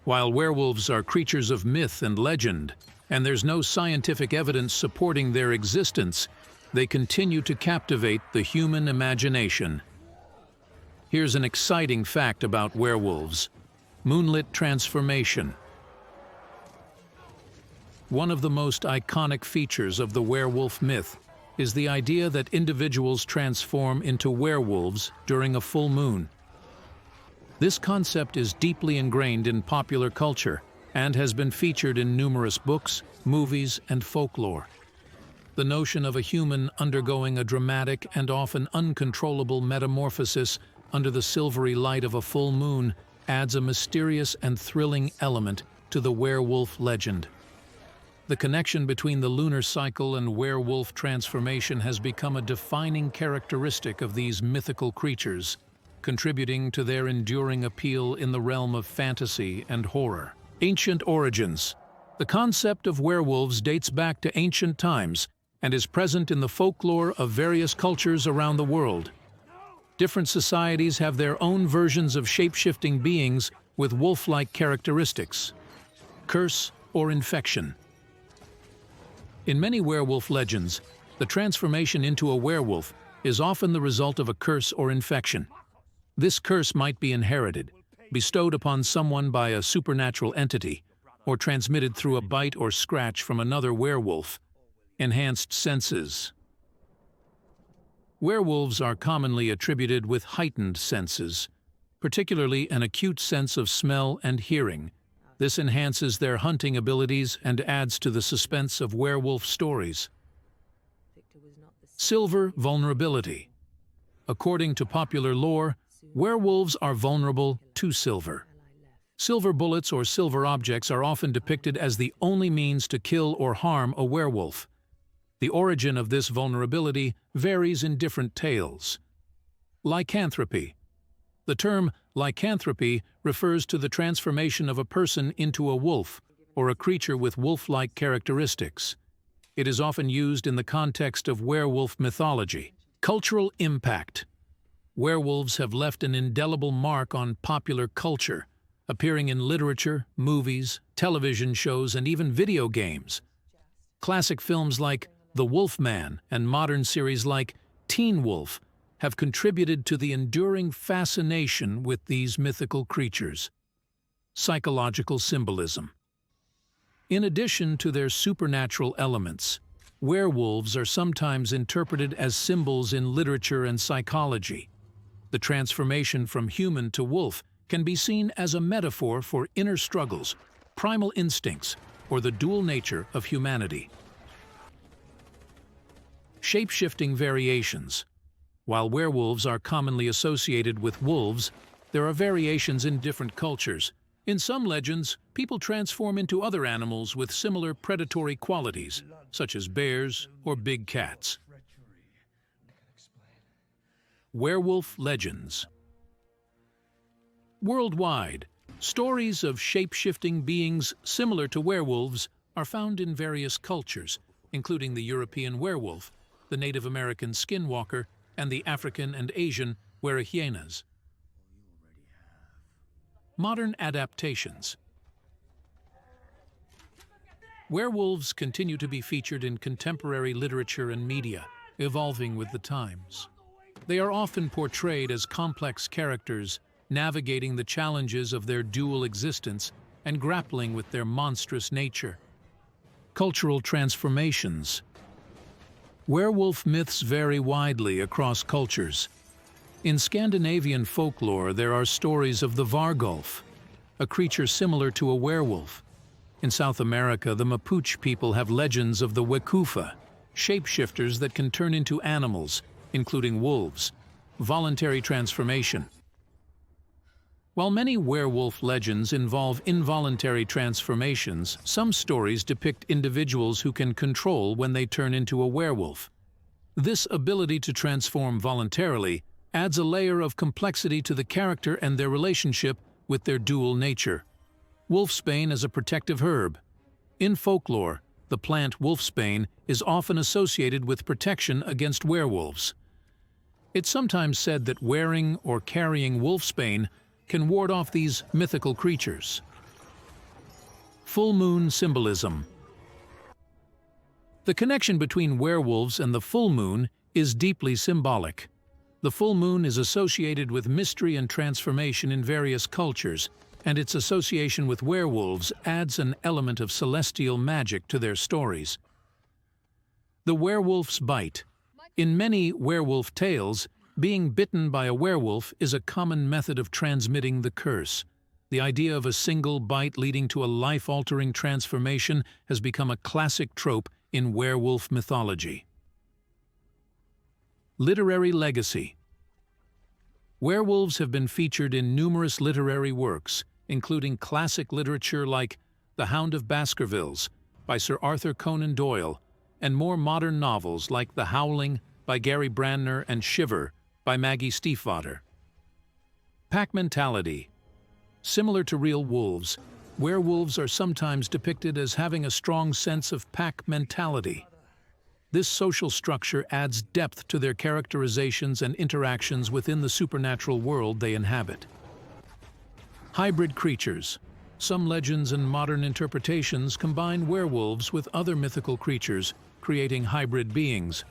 While werewolves are creatures of myth and legend, and there's no scientific evidence supporting their existence, they continue to captivate the human imagination. Here's an exciting fact about werewolves: Moonlit transformation. One of the most iconic features of the werewolf myth is the idea that individuals transform into werewolves during a full moon. This concept is deeply ingrained in popular culture and has been featured in numerous books, movies, and folklore. The notion of a human undergoing a dramatic and often uncontrollable metamorphosis under the silvery light of a full moon adds a mysterious and thrilling element to the werewolf legend. The connection between the lunar cycle and werewolf transformation has become a defining characteristic of these mythical creatures, contributing to their enduring appeal in the realm of fantasy and horror. Ancient origins. The concept of werewolves dates back to ancient times and is present in the folklore of various cultures around the world. Different societies have their own versions of shape-shifting beings with wolf-like characteristics. Curse or infection. In many werewolf legends, the transformation into a werewolf is often the result of a curse or infection. This curse might be inherited, bestowed upon someone by a supernatural entity, or transmitted through a bite or scratch from another werewolf. Enhanced senses. Werewolves are commonly attributed with heightened senses, particularly an acute sense of smell and hearing. This enhances their hunting abilities and adds to the suspense of werewolf stories. Silver vulnerability. According to popular lore, werewolves are vulnerable to silver. Silver bullets or silver objects are often depicted as the only means to kill or harm a werewolf. The origin of this vulnerability varies in different tales. Lycanthropy. The term lycanthropy refers to the transformation of a person into a wolf or a creature with wolf-like characteristics. It is often used in the context of werewolf mythology. Cultural impact. Werewolves have left an indelible mark on popular culture, appearing in literature, movies, television shows, and even video games. Classic films like The Wolfman and modern series like Teen Wolf have contributed to the enduring fascination with these mythical creatures. Psychological symbolism. In addition to their supernatural elements, werewolves are sometimes interpreted as symbols in literature and psychology. The transformation from human to wolf can be seen as a metaphor for inner struggles, primal instincts, or the dual nature of humanity. Shape-shifting variations. While werewolves are commonly associated with wolves, there are variations in different cultures. In some legends, people transform into other animals with similar predatory qualities, such as bears or big cats. Werewolf legends. Worldwide, stories of shape-shifting beings similar to werewolves are found in various cultures, including the European werewolf, the Native American skinwalker, and the African and Asian werehyenas. Modern adaptations. Werewolves continue to be featured in contemporary literature and media, evolving with the times. They are often portrayed as complex characters, navigating the challenges of their dual existence and grappling with their monstrous nature. Cultural transformations. Werewolf myths vary widely across cultures. In Scandinavian folklore, there are stories of the Vargulf, a creature similar to a werewolf. In South America, the Mapuche people have legends of the Wekufa, shapeshifters that can turn into animals, including wolves. Voluntary transformation. While many werewolf legends involve involuntary transformations, some stories depict individuals who can control when they turn into a werewolf. This ability to transform voluntarily adds a layer of complexity to the character and their relationship with their dual nature. Wolfsbane is a protective herb. In folklore, the plant wolfsbane is often associated with protection against werewolves. It's sometimes said that wearing or carrying wolfsbane can ward off these mythical creatures. Full moon symbolism. The connection between werewolves and the full moon is deeply symbolic. The full moon is associated with mystery and transformation in various cultures, and its association with werewolves adds an element of celestial magic to their stories. The werewolf's bite. In many werewolf tales, being bitten by a werewolf is a common method of transmitting the curse. The idea of a single bite leading to a life-altering transformation has become a classic trope in werewolf mythology. Literary legacy. Werewolves have been featured in numerous literary works, including classic literature like The Hound of Baskervilles by Sir Arthur Conan Doyle, and more modern novels like The Howling by Gary Brandner and Shiver by Maggie Stiefvater. Pack mentality. Similar to real wolves, werewolves are sometimes depicted as having a strong sense of pack mentality. This social structure adds depth to their characterizations and interactions within the supernatural world they inhabit. Hybrid creatures. Some legends and modern interpretations combine werewolves with other mythical creatures, creating hybrid beings.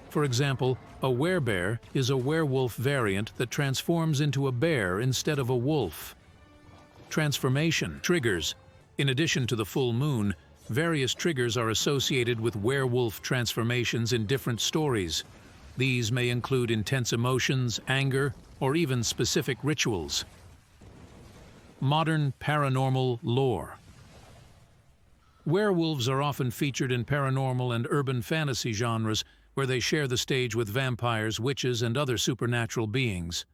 For example, a werebear is a werewolf variant that transforms into a bear instead of a wolf. Transformation triggers. In addition to the full moon, various triggers are associated with werewolf transformations in different stories. These may include intense emotions, anger, or even specific rituals. Modern paranormal lore. Werewolves are often featured in paranormal and urban fantasy genres where they share the stage with vampires, witches, and other supernatural beings.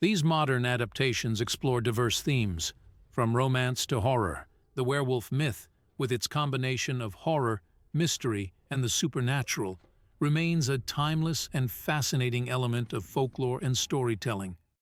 These modern adaptations explore diverse themes, from romance to horror. The werewolf myth, with its combination of horror, mystery, and the supernatural, remains a timeless and fascinating element of folklore and storytelling.